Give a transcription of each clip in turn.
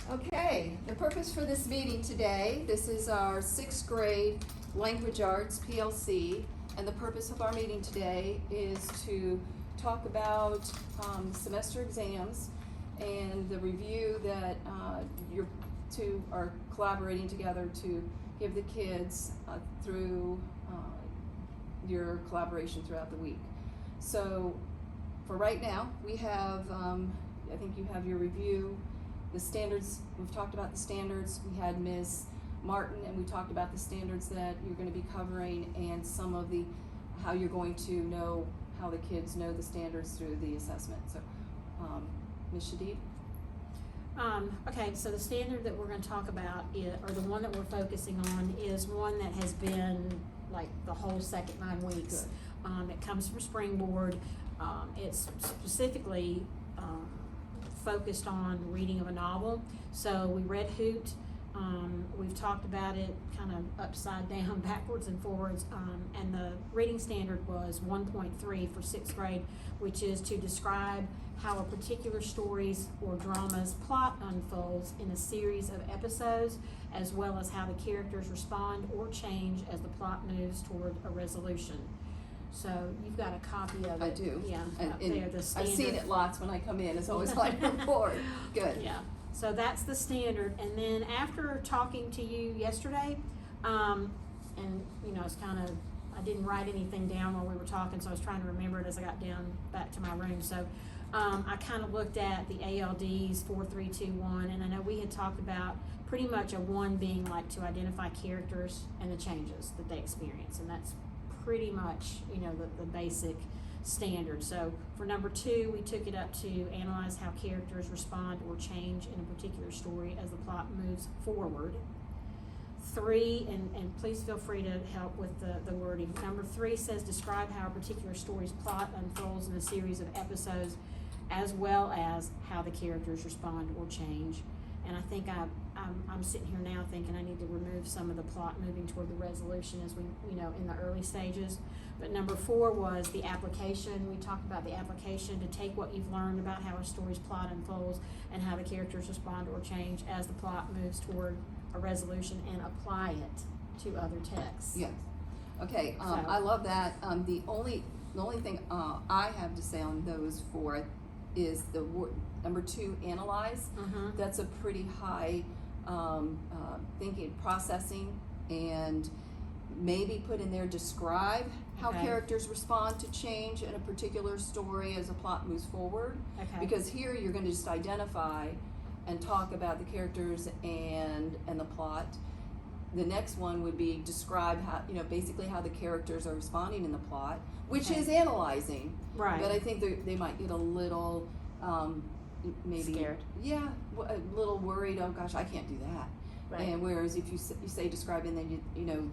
Okay, the purpose for this meeting today, this is our 6th grade Language Arts PLC, and the purpose of our meeting today is to talk about semester exams and the review that your two are collaborating together to give the kids through your collaboration throughout the week. So for right now, we have, I think you have your review, the standards. We've talked about the standards. We had Ms. Martin, and we talked about the standards that you're going to be covering and some of the, how you're going to know, how the kids know the standards through the assessment. So, Ms. Shadid? Okay, so the standard that we're going to talk about or the one that we're focusing on is one that has been like the whole second 9 weeks. It comes from Springboard. It's specifically focused on reading of a novel. So we read Hoot. We've talked about it kind of upside down, backwards and forwards, and the reading standard was 1.3 for 6th grade, which is to describe how a particular story's or drama's plot unfolds in a series of episodes, as well as how the characters respond or change as the plot moves toward a resolution. So you've got a copy of it. I do. Yeah, And, up there, the standard. I've seen it lots when I come in. It's always like a report. Good. Yeah, so that's the standard. And then after talking to you yesterday, and you know, it's kind of, I didn't write anything down while we were talking, so I was trying to remember it as I got down back to my room. So I kind of looked at the ALDs 4, 3, 2, 1, and I know we had talked about pretty much a 1 being like to identify characters and the changes that they experience, and that's pretty much, you know, the basic standard. So for number 2, we took it up to analyze how characters respond or change in a particular story as the plot moves forward. 3, and please feel free to help with the wording. Number 3 says describe how a particular story's plot unfolds in a series of episodes, as well as how the characters respond or change. And I think I'm sitting here now thinking I need to remove some of the plot moving toward the resolution as we, you know, in the early stages. But number 4 was the application. We talked about the application to take what you've learned about how a story's plot unfolds and how the characters respond or change as the plot moves toward a resolution and apply it to other texts. Yes. Okay. So. I love that. The only thing I have to say on those 4 is the number 2, analyze. Mm-hmm. That's a pretty high thinking, processing, and maybe put in there describe how Okay. characters respond to change in a particular story as a plot moves forward. Okay. Because here you're going to just identify and talk about the characters and the plot. The next one would be describe how, you know, basically how the characters are responding in the plot, which Okay. is analyzing. Right. But I think they might get a little maybe Scared. Yeah, a little worried. Oh gosh, I can't do that. Right. And whereas if you say describe, and then you know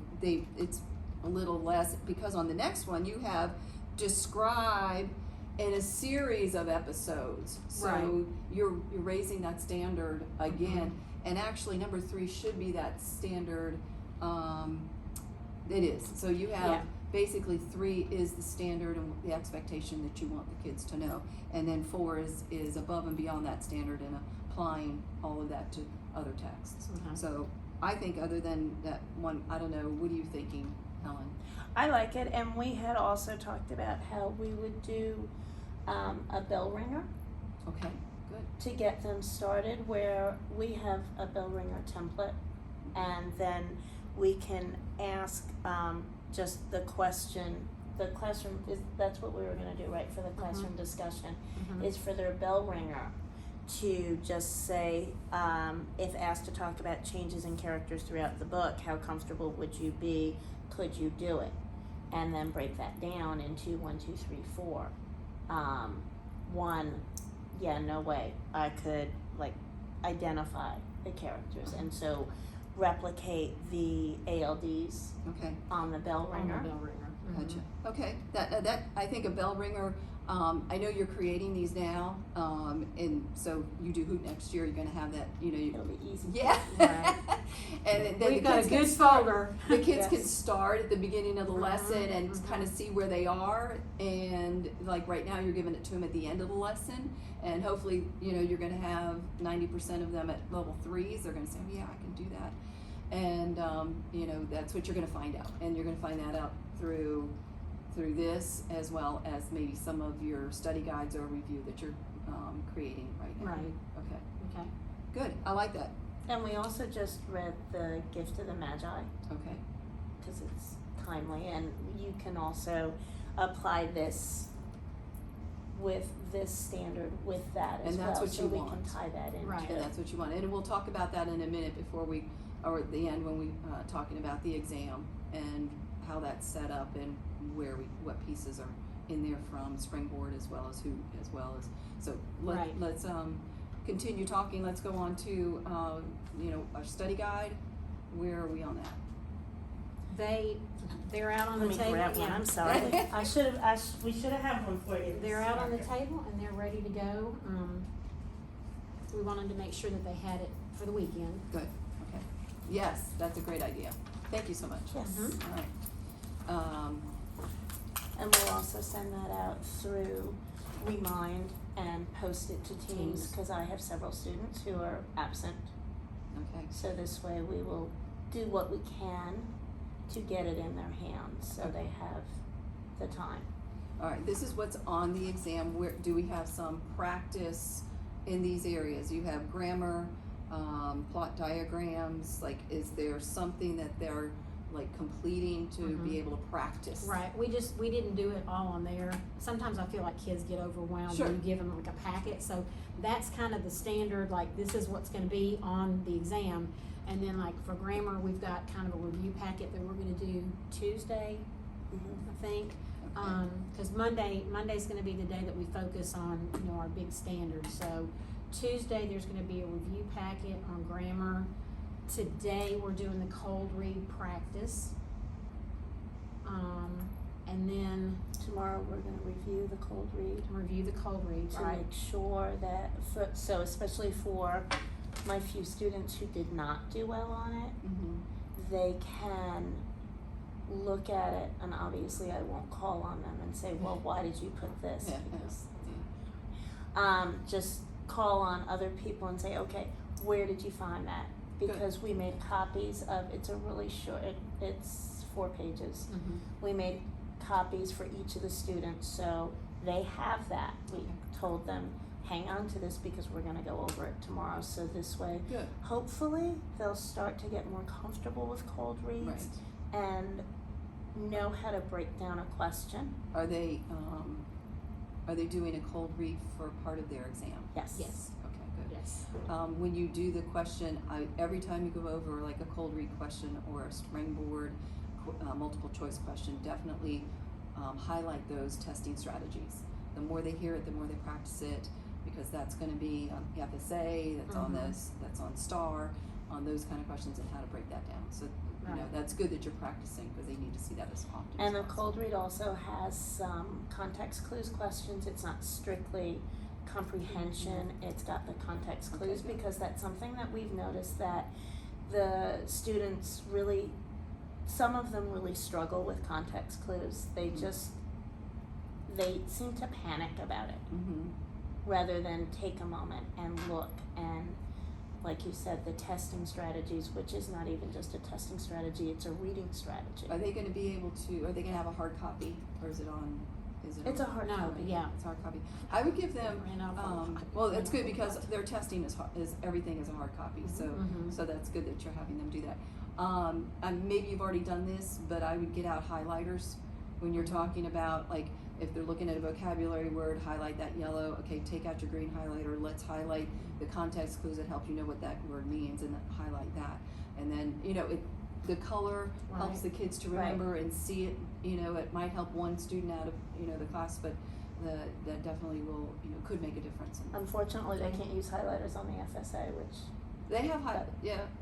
it's a little less, because on the next one you have describe in a series of episodes. So Right. you're raising that standard again. And actually number 3 should be that standard. It is. So you have Yeah. basically 3 is the standard and the expectation that you want the kids to know. And then 4 is above and beyond that standard and applying all of that to other texts. Mhm. So I think other than that one, I don't know, what are you thinking, Helen? I like it, and we had also talked about how we would do a bell ringer Okay, good. to get them started, where we have a bell ringer template, and then we can ask just the question. The classroom is, that's what we were gonna do, right, for the classroom discussion, Mhm. is for their bell ringer to just say, if asked to talk about changes in characters throughout the book, how comfortable would you be, could you do it? And then break that down into 1, 2, 3, 4. 1, yeah, no way, I could like identify the characters, and so replicate the ALDs Okay, on the bell On the ringer. bell ringer. Mhm. gotcha. Okay, that I think a bell ringer I know you're creating these now, and so you do Hoot next year, you're gonna have that, you know, It'll be easy. yeah. Right. And then We've the got a kids can good start, folder. the kids can Yes. start at the beginning of the lesson and mhm. kind of see where they are, and like right now, you're giving it to them at the end of the lesson, and hopefully, you know, you're gonna have 90% of them at level 3s, they're gonna say, oh yeah, I can do that, and, you know, that's what you're gonna find out, and you're gonna find that out through this, as well as maybe some of your study guides or review that you're, creating right now. Right. Okay, Okay. good, I like that, And we also just read the Gift of the Magi, okay, because it's timely, and you can also apply this with this standard with that as And well, that's what so you we want. can tie that into Right. and that's what you want, and we'll talk about that in a minute before we, or at the end when we, talking about the exam and how that's set up and what pieces are in there from Springboard as well as Hoot as well as, so Right. let's, continue talking, let's go on to, you know, our study guide, where are we on that? They're out on Let the me table. grab one, yeah. I'm sorry. We should have had one for you. They're out on the table and they're ready to go. We wanted to make sure that they had it for the weekend. Good, okay, yes, that's a great idea, thank you so much. Yes. Mhm. Alright, And we'll also send that out through Remind and post it to Teams, Teams. because I have several students who are absent. okay, So this way we will do what we can to get it in their hands, so they have the time. alright, this is what's on the exam, where, do we have some practice in these areas? You have grammar, plot diagrams, like, is there something that they're, like, completing to Mhm. be able to practice? Right, we didn't do it all on there. Sometimes I feel like kids get overwhelmed Sure. when you give them like a packet, so that's kind of the standard, like this is what's gonna be on the exam. And then like for grammar, we've got kind of a review packet that we're gonna do Tuesday, I think. Okay. Cause Monday's gonna be the day that we focus on, you know, our big standards, so Tuesday, there's gonna be a review packet on grammar. Today, we're doing the cold read practice. And then Tomorrow we're gonna review the cold read review the cold read, to right? make sure that, so especially for my few students who did not do well on it, Mhm. they can look at it, and obviously I won't call on them and say, well, why did you put this? Yeah, Because, yeah. just call on other people and say, okay, where did you find that? Good. Because we made copies of, it's a really short, it's 4 pages. Mhm. We made copies for each of the students, so they have that. We Okay. told them, hang on to this because we're gonna go over it tomorrow, so this way, Good, hopefully, they'll start to get more comfortable with cold reads right. and know how to break down a question. Are they doing a cold read for part of their exam? Yes. Yes, Okay, good. yes. When you do the question, every time you go over like a cold read question or a Springboard multiple choice question, definitely highlight those testing strategies. The more they hear it, the more they practice it, because that's gonna be on the FSA, that's on Mhm. this, that's on STAR, on those kind of questions and how to break that down. So, you know, Right. that's good that you're practicing, because they need to see that as often as And the possible. cold read also has some context clues questions. It's not strictly comprehension, it's got the context Okay, clues, good. because that's something that we've noticed that the students really, some of them really struggle with context clues. They Mhm. they seem to panic about it Mhm. rather than take a moment and look and, like you said, the testing strategies, which is not even just a testing strategy, it's a reading strategy. Are they gonna be able to, are they gonna have a hard copy, or is it on, It's a hard No, copy. yeah. It's a hard copy. I would give them, Ran out of hard copy. well, it's good because their testing is everything is a hard copy, so, Mhm. so that's good that you're having them do that. And maybe you've already done this, but I would get out highlighters when you're talking about, like, if they're looking at a vocabulary word, highlight that yellow, okay, take out your green highlighter, let's highlight the context clues that help you know what that word means, and highlight that. And then, you know, the color helps the Right. kids to Right. remember and see it, you know, it might help one student out of, you know, the class, but that definitely will, you know, could make a difference. Unfortunately, they Okay. can't use highlighters on the FSA, which, They have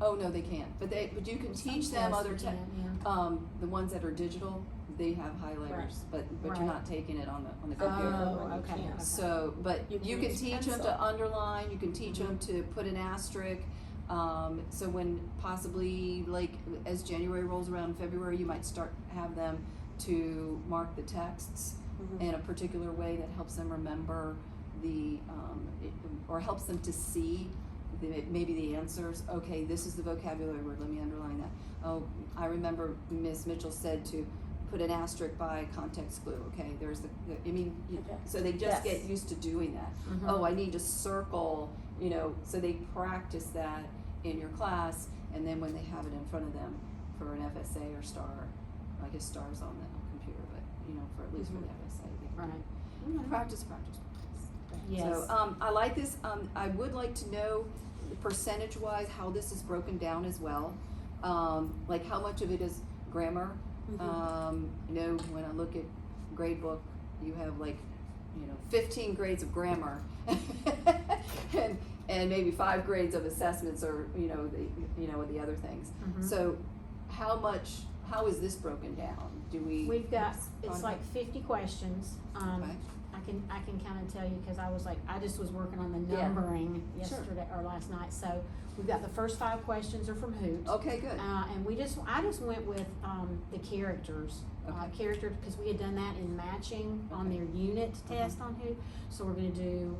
oh no, they can't, but you can teach them Yes, other you can, yeah. the ones that are digital, they have highlighters, but Right. you're not taking it on the Oh, computer. you okay, can't. okay. So, but You you can can use teach them pencil. to underline, you can teach them to put an asterisk. So when possibly, like, as January rolls around, February, you might have them to mark the texts Mhm. in a particular way that helps them remember or helps them to see maybe the answers. Okay, this is the vocabulary word, let me underline that. Oh, I remember Ms. Mitchell said to put an asterisk by context clue, okay, there's Okay. so they just Yes. get used to doing that. Mhm. Oh, I need to circle, so they practice that in your class, and then when they have it in front of them for an FSA or STAR, I guess STAR's on the computer, but, for at least for the FSA. they- Right. Practice. Yes. So, I like this, I would like to know percentage-wise how this is broken down as well. Like how much of it is grammar. When I look at grade book, you have 15 grades of grammar. and maybe 5 grades of assessments or, the other things. Mhm. So how is this broken down? We've got, it's on- like 50 questions. Okay. I can kind of tell you, cause I just was working on the Yeah. numbering Sure. yesterday or last night, so we've got the first 5 questions are from Hoot. Okay, good. And I just went with, the characters, Okay. cause we had done that in matching on Okay. their unit test on Hoot, so we're gonna do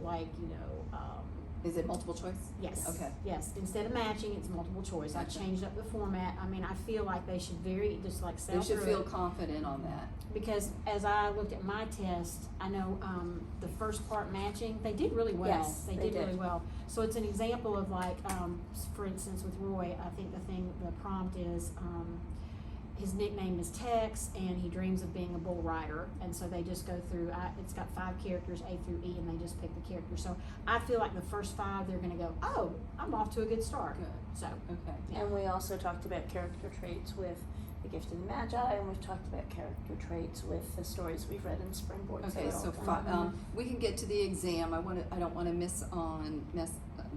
Is it multiple choice? yes. Okay. Yes, instead of matching, it's multiple choice. I Gotcha. changed up the format. I mean, I feel like they should just like sail They should through feel it. confident on that. Because as I looked at my test, I know, the first part matching, they did really well. Yes, They they did really did. well. So it's an example of for instance, with Roy, I think the prompt is, his nickname is Tex, and he dreams of being a bull rider. And so they just go through, it's got 5 characters, A through E, and they just pick the character. So I feel like the first 5, they're gonna go, oh, I'm off to a good start. Good. So, Okay. yeah. And we also talked about character traits with The Gift of the Magi, and we've talked about character traits with the stories we've read in Springboard. Okay, they're so all we can get to the exam. I don't wanna miss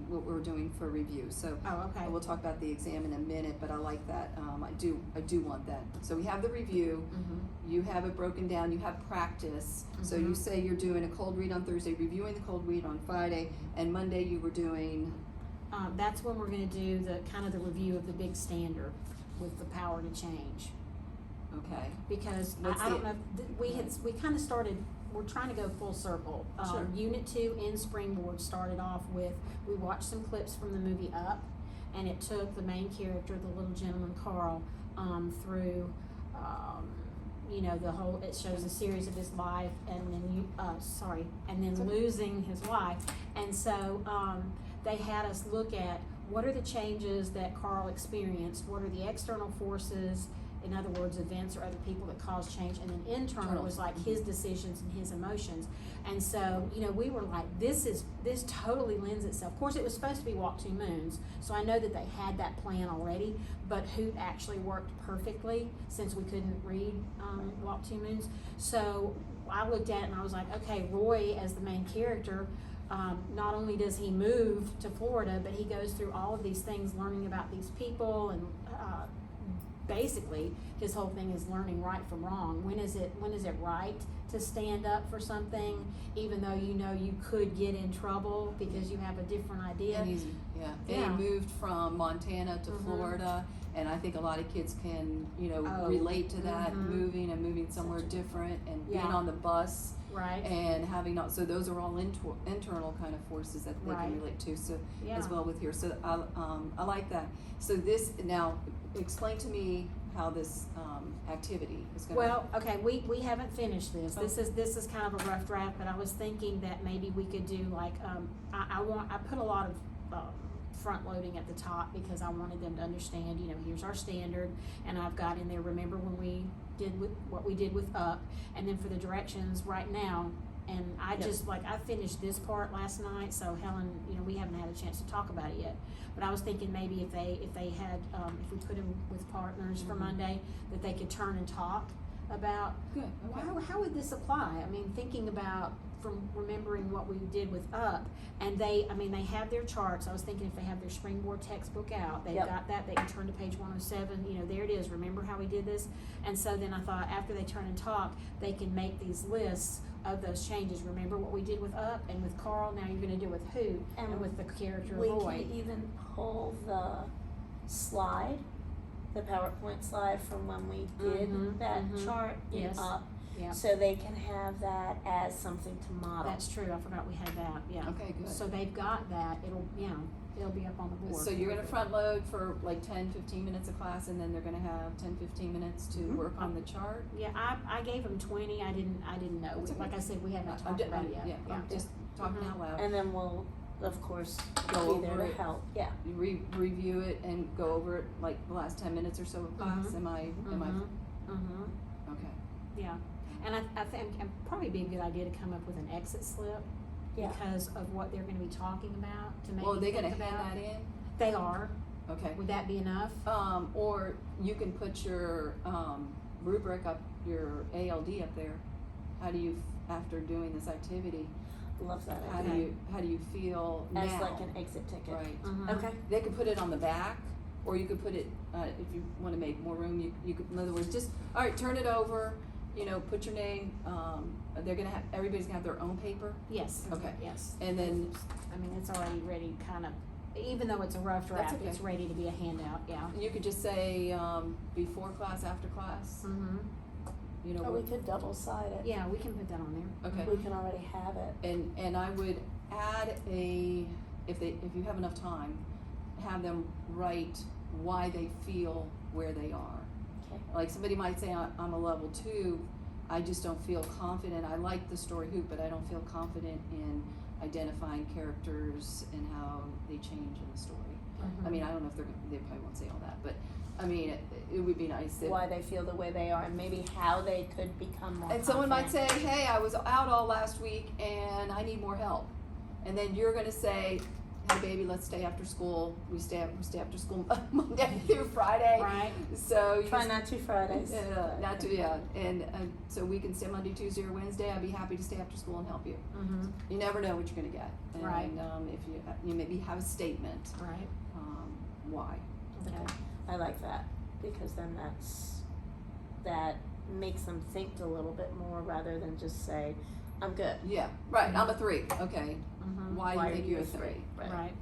what we're doing for review, so. oh, okay. We'll talk about the exam in a minute, but I like that, I do want that. So we have the review, Mhm. you have it broken down, you have practice. So you Mhm. say you're doing a cold read on Thursday, reviewing the cold read on Friday, and Monday you were doing, That's when we're gonna do the review of the big standard with the power to change. okay, Because What's I don't the- know, we kinda started, we're trying to go full circle. Sure. Unit 2 in Springboard started off with, we watched some clips from the movie Up, and it took the main character, the little gentleman Carl, through, it shows a series of his life, and then losing his wife. And so, they had us look at what are the changes that Carl experienced, what are the external forces, in other words, events or other people that cause change, and then internal was like his decisions and his emotions. And so, we were like, this totally lends itself. Of course, it was supposed to be Walk Two Moons, so I know that they had that plan already, but Hoot actually worked perfectly since we couldn't read Walk Two Moons. So I looked at it and I was like, okay, Roy as the main character, not only does he move to Florida, but he goes through all of these things, learning about these people, and basically his whole thing is learning right from wrong. When is it right to stand up for something, even though you could get in trouble because you have a different idea? and Yeah. and he moved from Montana to Mhm. Florida, and I think a lot of kids can, Oh, relate to that, mhm. moving somewhere different, and being Yeah. on the bus, Right. and so those are all internal kind of forces that they Right. can relate to, so, Yeah. as well with here, so I like that. So now, explain to me how this, activity is gonna. Well, okay, we haven't finished this. Oh. This is kind of a rough draft, but I was thinking that maybe we could do I put a lot of front loading at the top because I wanted them to understand, here's our standard, and I've got in there, remember when we did what we did with Up, and then for the directions right now, and I Yep. just I finished this part last night, so Helen, we haven't had a chance to talk about it yet. But I was thinking maybe if they had, if we put them with partners for Mhm. Monday, that they could turn and talk about Good, okay. how would this apply? I mean, thinking about from remembering what we did with Up, and they have their charts. I was thinking if they have their Springboard textbook out, they've Yep. got that, they can turn to page 107, there it is, remember how we did this? And so then I thought, after they turn and talk, they can make these lists of those changes. Remember what we did with Up and with Carl, now you're gonna do with Hoot, and with the character We Roy. can even pull the slide, the PowerPoint slide from when we did Mhm, that mhm. chart in Yes. Up. Yeah. So they can have that as something to model. That's true, I forgot we had that, yeah. Okay, good. So they've got that, it'll be up on the board. So you're gonna front load for like 10-15 minutes of class, and then they're gonna have 10-15 minutes to Mhm. work on the chart? Yeah, I gave them 20, I didn't know, That's okay. like I said, we haven't I'm talked ju- about it yet, yeah, I'm just talking Mhm. out loud. And then we'll, of course, Go be there over to it. help, yeah. You review it and go over it like the last 10 minutes or so of class, Mhm. am I, Mm-hmm, okay. yeah, and I think it'd probably be a good idea to come up with an exit slip Yeah. because of what they're gonna be talking about, to Well, are they maybe gonna think hand about. that in? They are, Okay. would that be enough? Or you can put your, rubric up, your ALD up there. How do you, after doing this activity, Love that how do idea. how do you feel now? As like an exit ticket. Right. Mhm. Okay. They could put it on the back, or you could put it, if you wanna make more room, you could, in other words, just, alright, turn it over, put your name, everybody's gonna have their own paper, Yes. Okay. Yes. and then, I mean, it's already ready, kind of, even though it's a rough That's draft, okay. it's ready to be a handout, yeah. you could just say, before class, after class, Mm-hmm, Or we could double side it. yeah, we can put that on there. okay. We can already have it. And I would add if you have enough time, have them write why they feel where they are. Okay. Like somebody might say, I'm a level 2, I just don't feel confident, I like the story Hoop, but I don't feel confident in identifying characters and how they change in the story. I mean, I don't know if they probably won't say all that, but I mean, it would be nice if. Why they feel the way they are and maybe how they could become more And someone might say, confident. hey, I was out all last week and I need more help. And then you're gonna say, hey baby, let's stay after school. We stay after school Monday through Friday. Right, So you Try just- not to Fridays. not to, yeah, and so we can stay Monday, Tuesday, or Wednesday. I'd be happy to stay after school and help you. mm-hmm, You never know what you're gonna get. And, Right. if you maybe have a statement, right, why. okay. I like that because then that makes them think a little bit more rather than just say, I'm good. Yeah, right, I'm a 3, okay. Mm-hmm, Why do you are think you're a 3? right,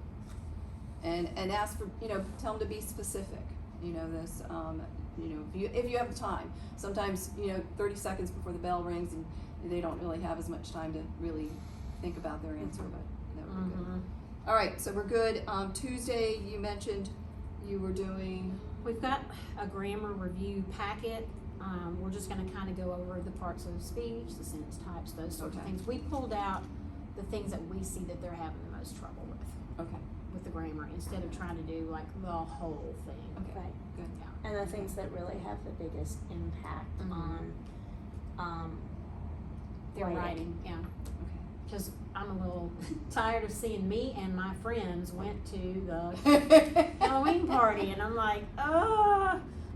And ask for, tell them to be specific, this, if you have the time. Sometimes, 30 seconds before the bell rings and they don't really have as much time to really think about their answer, but that would be good. mm-hmm. All right, so we're good. Tuesday, you mentioned you were doing, We've got a grammar review packet. We're just gonna kind of go over the parts of speech, the sentence types, those sorts of Okay. things. We pulled out the things that we see that they're having the most trouble okay, with the grammar, instead of trying to do like the whole thing. okay, Right. good. Yeah. And the things that really have the biggest impact Mhm. on Their writing, yeah. Okay. Because I'm a little tired of seeing me and my friends went to the Halloween party, and I'm like,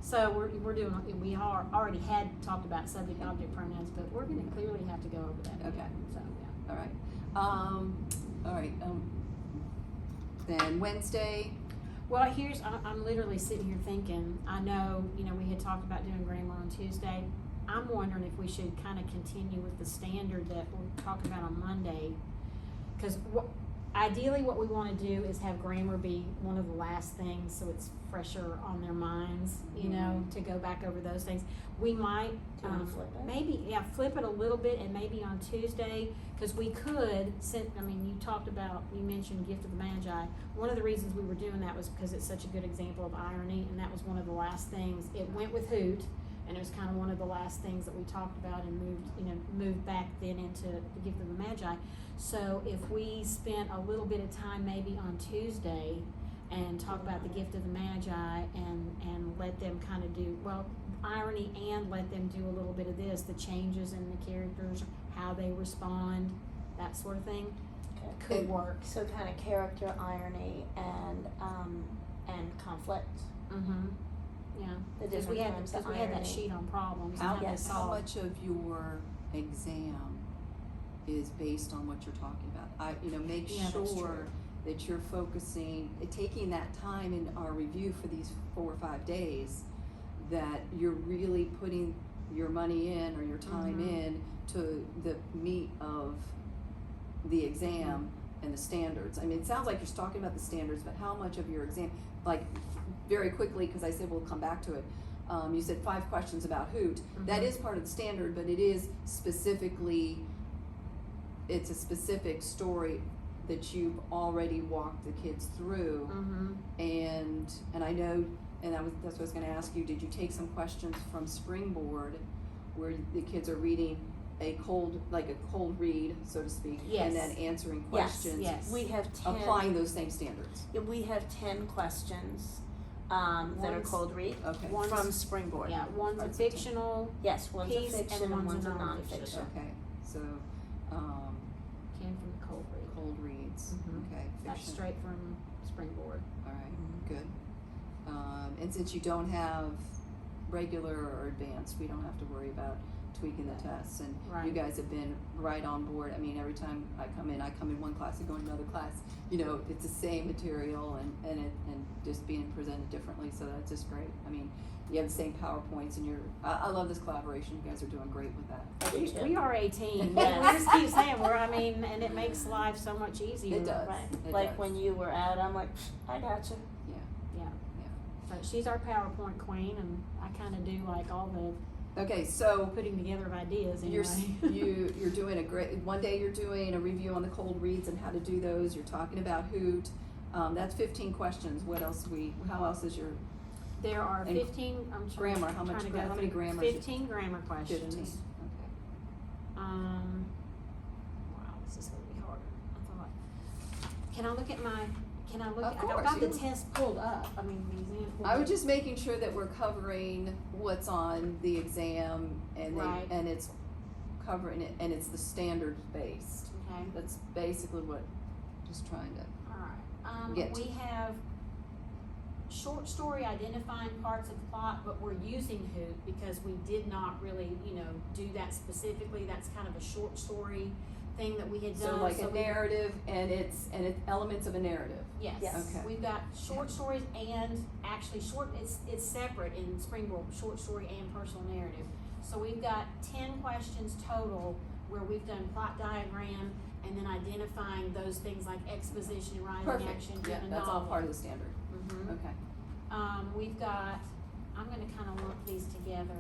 So we're doing. We already had talked about subject object pronouns, but we're going to clearly have to go over that. Okay. Again, so yeah. All right, then Wednesday, Well, I'm literally sitting here thinking. I know we had talked about doing grammar on Tuesday. I'm wondering if we should kind of continue with the standard that we're talking about on Monday, because ideally what we want to do is have grammar be one of the last things, so it's fresher on their minds, to go back over those things. We might Do you wanna flip it? maybe flip it a little bit, and maybe on Tuesday, because we could you mentioned Gift of the Magi. One of the reasons we were doing that was because it's such a good example of irony, and that was one of the last things. It went with Hoot, and it was kind of one of the last things that we talked about and moved back then into the Gift of the Magi. So if we spent a little bit of time maybe on Tuesday and talk about the Gift of the Magi and let them kind of do, irony, and let them do a little bit of this, the changes in the characters, how they respond, that sort of thing, Okay. could work. So kind of character irony and conflict. Mm-hmm, yeah. The Because different we had, times because of we had that irony. sheet on problems and how, how they yes. how solve. much of your exam is based on what you're talking about. Make Yeah, that's sure true. that you're focusing, taking that time in our review for these 4 or 5 days, that you're really putting your money in or your time Mhm. in to the meat of the exam and the standards. I mean, it sounds like you're talking about the standards, but how much of your exam, like, very quickly, because I said we'll come back to it, you said 5 questions about Hoot. That Mhm. is part of the standard, but it is specifically, it's a specific story that you've already walked the kids through. Mm-hmm. And I know, that's what I was gonna ask you, did you take some questions from Springboard where the kids are reading a cold read, so to speak, Yes. and then answering questions, yes. We have 10. applying those same standards? Yeah, we have 10 questions that are One's- cold read Okay. One's- from Springboard. Yeah, one's a That's fictional, Yes, one's piece a and fiction and one's one's a a nonfiction. nonfiction. Okay, so, came from the cold read. cold reads, Mhm. okay, That's fiction. straight from Springboard. Alright, Mhm. good. And since you don't have regular or advanced, we don't have to worry about tweaking the tests, and you Right. guys have been right on board. I mean, every time I come in one class and go in another class, it's the same material and just being presented differently, so that's just great. I mean, you have the same PowerPoints and I love this collaboration, you guys are doing great with that. I do too. We are a team. Yes. We just keep saying and it makes life so much easier. It does. Right. It Like does. when you were out, I'm like, I gotcha. Yeah. Yeah. So she's our PowerPoint queen, and I kind of do like all the Okay, so putting together of ideas you're anyway. you're doing one day you're doing a review on the cold reads and how to do those. You're talking about Hoot. That's 15 questions. What else how else is your There are And 15. I'm grammar? How trying to go many through grammars? 15 grammar questions. 15? Okay. Wow, this is gonna be harder. I thought. Can I look at my? Can I look? Of course, I've got the you- test pulled up. I mean, the exam. Pulled I up. was just making sure that we're covering what's on the exam Right. and it's covering it and it's the standard based. Okay. That's basically what just trying to All right. Get. We have short story identifying parts of the plot, but we're using Hoot because we did not really, do that specifically. That's kind of a short story thing that we had so done. like a we- narrative and it's elements of a narrative. Yes. Yes. Okay. We've got short stories and actually it's separate in Springboard, short story and personal narrative. So we've got 10 questions total where we've done plot diagram and then identifying those things like exposition, writing Perfect. action, Yeah, in a that's all novel. part of the standard. Mhm. Okay. We've got, I'm gonna kinda lump these together.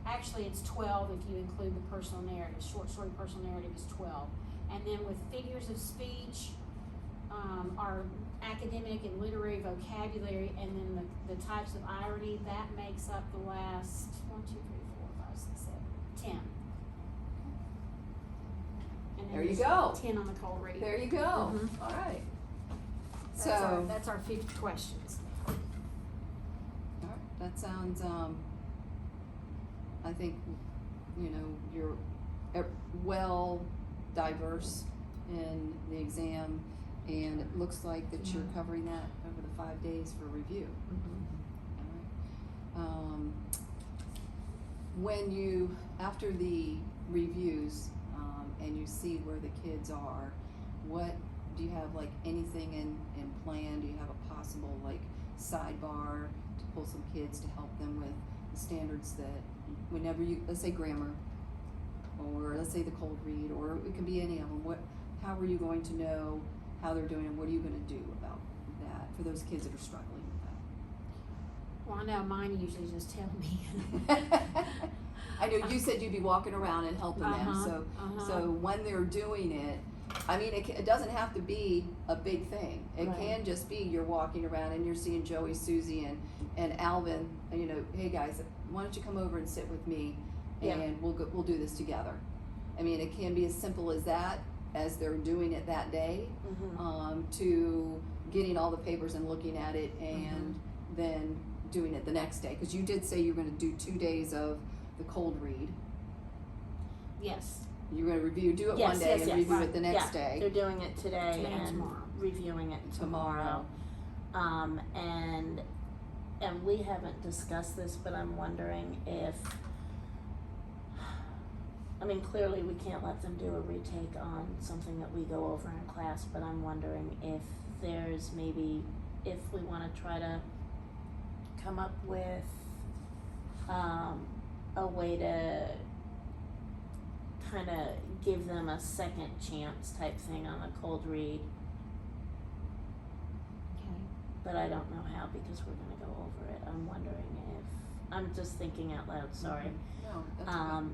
Actually, it's 12 if you include the personal narrative. Short story personal narrative is 12. And then with figures of speech, our academic and literary vocabulary, and then the types of irony, that makes up the last 1, 2, 3, 4, 5, 6, 7, 10. And then There you there's go. 10 on the cold read. There you go. Mhm. All right. That's our 50 questions. All right, that sounds, I think, you're well diverse in the exam, and it looks like that you're Yeah. covering that over the 5 days for review. Mm-hmm. All right. When after the reviews, and you see where the kids are, do you have like anything in plan? Do you have a possible like sidebar to pull some kids to help them with the standards that whenever let's say grammar, or let's say the cold read, or it can be any of them, how are you going to know how they're doing, and what are you gonna do about that for those kids that are struggling with Well, I know mine usually just tell me. that? I know you said you'd be walking around and helping them, Uh-huh. so when they're doing it, I mean, it doesn't have to be a big thing. It Right. can just be you're walking around and you're seeing Joey, Susie, and Alvin. Hey guys, why don't you come over and sit with me, and Yeah. we'll do this together. I mean, it can be as simple as that, as they're doing it that day, Mm-hmm. to getting all the papers and looking at it, and then doing it the next day. Because you did say you were going to do 2 days of the cold read. Yes. You're going to do it Yes, one day yes, and yes. review Right. it the next Yeah, day. they're doing it today Today and and tomorrow. reviewing it tomorrow. And we haven't discussed this, but I'm wondering if I mean, clearly we can't let them do a retake on something that we go over in class, but I'm wondering if there's maybe, if we wanna try to come up with, a way to kinda give them a second chance type thing on a cold read, Okay. but I don't know how because we're gonna go over it. I'm wondering if, I'm just thinking out loud, sorry. No, that's okay.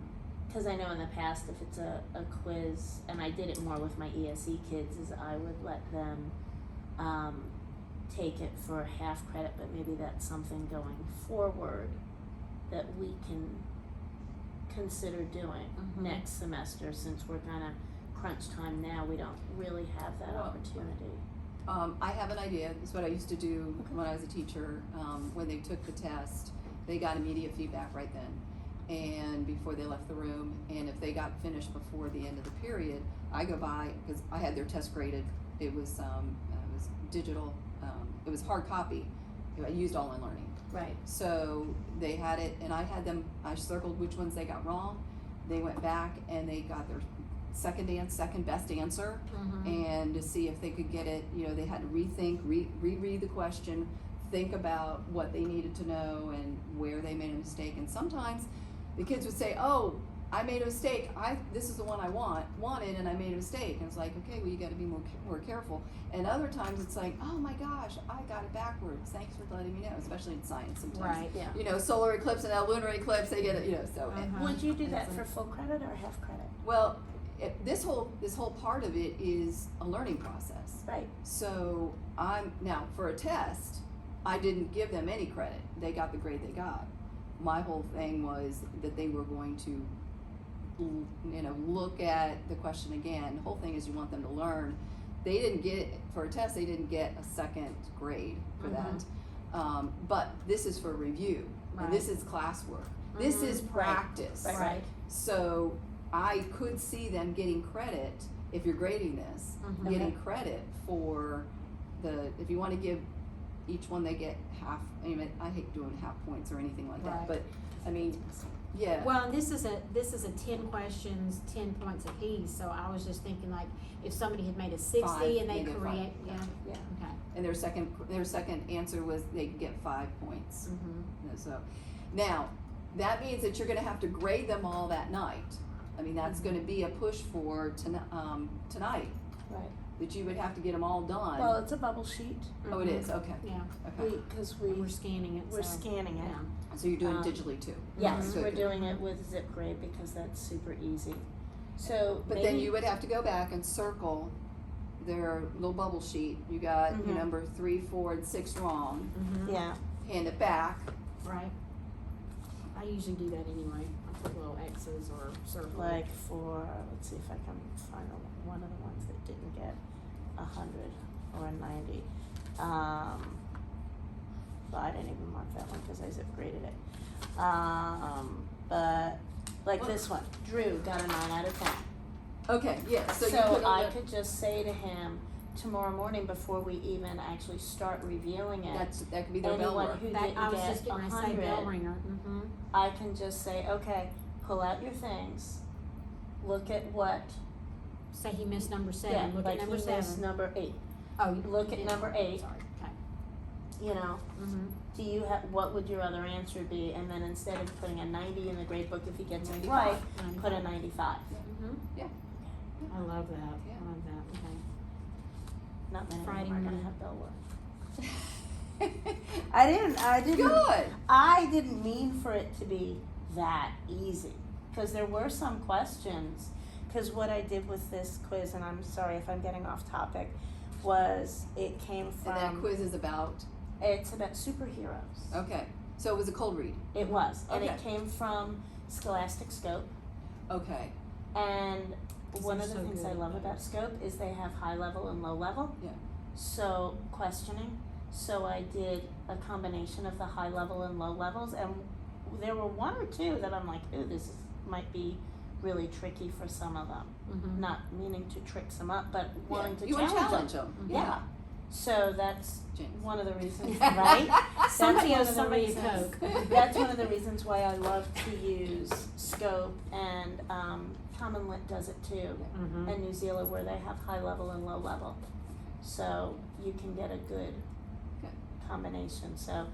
Cause I know in the past, if it's a quiz, and I did it more with my ESE kids, is I would let them, take it for half credit, but maybe that's something going forward that we can consider doing Mhm. next semester, since we're kinda crunch time now, we don't really have that Well, opportunity. I have an idea. This is what I used to do Okay. when I was a teacher. When they took the test, they got immediate feedback right then, and before they left the room. And if they got finished before the end of the period, I go by because I had their test graded. It was digital. It was hard copy. I used All in Learning. Right. So they had it, and I I circled which ones they got wrong. They went back and they got their second best answer, Mhm. and to see if they could get it, they had to rethink, reread the question, think about what they needed to know and where they made a mistake. And sometimes the kids would say, "Oh, I made a mistake. This is the one I wanted, and I made a mistake." And it's like, okay, well, you got to be more careful. And other times it's like, "Oh my gosh, I got it backwards. Thanks for letting me know." Especially in science, sometimes. Right. Yeah. Solar eclipse and a lunar eclipse, they get it. So. Uh-huh. Would you do that That's for full credit or half credit? Well, this whole part of it is a learning process. Right. So now for a test, I didn't give them any credit. They got the grade they got. My whole thing was that they were going to, look at the question again. The whole thing is you want them to learn. They didn't get, for a test, they didn't get a second grade for that. But this is for review, Right. and this is classwork. This is practice. Right. So I could see them getting credit, if you're grading this, Mhm. getting Okay. credit for if you wanna give each one, they get half. I hate doing half points or anything like that, Right. but, yeah. Well, and this is a 10 questions, 10 points apiece, so I was just thinking like, if somebody had made a 60 Five, and they they get create, five. yeah, Yeah. okay. And their second answer was they could get 5 points. Mm-hmm. So, now, that means that you're gonna have to grade them all that night. That's gonna be a push for tonight, Right. that you would have to get them all done. Well, it's a bubble sheet. Oh, it is, okay, Yeah, okay. Because we're scanning it, we're so, scanning it. yeah. So you're doing Um, it digitally too? Yes, Good, we're good. doing it with ZipGrade because that's super easy. So But then you would have to go back and circle their little bubble sheet. You got your Mhm. number 3, 4, and 6 wrong. Mm-hmm. Yeah. Hand it back. Right. I usually do that anyway, I put little X's or circles. Like for, let's see if I can find one of the ones that didn't get 100 or a 90. But I didn't even mark that one because I zip graded it. But like Well- this one, Drew got a 9 out of 10. Okay, yeah, so you So put I on could just say to him tomorrow morning before we even actually start reviewing it, that could be their bell anyone work. who That, didn't I was get just getting ready to say bell 100, ringer, mm-hmm. I can just say, okay, pull out your things, look at what, Say he missed number yeah, 7, look like at number he missed 7. number 8, Oh, you look at did. number 8. Sorry, okay. You know, Mm-hmm. do you have, what would your other answer be? And then instead of putting a 90 in the grade book if he gets it 95. right, put a 95. Mm-hmm. Yeah. I love that, Yeah. I love that, okay. Not many of Friday them are gonna morning. have bell work. I didn't. Good. I didn't mean for it to be that easy, because there were some questions, because what I did with this quiz, and I'm sorry if I'm getting off topic, was it came from, And that quiz is about, it's about superheroes. okay, so it was a cold read. It was, and it Okay. came from Scholastic Scope, Okay, and one they're of the so things good I at love those. about Scope is they have high level and low level. Yeah. So questioning, so I did a combination of the high level and low levels, and there were 1 or 2 that I'm like, ooh, might be really tricky for some of them. Mm-hmm. Not meaning to trick them up, but wanting to you want to challenge challenge them. them. Yeah. So that's James. one of the reasons, right? Somebody one owes of the somebody a reasons- Coke. That's one of the reasons why I love to use Scope, and Common Lit does it too, Mhm. and New Zealand, where they have high level and low level. So you can get a good Okay. combination, so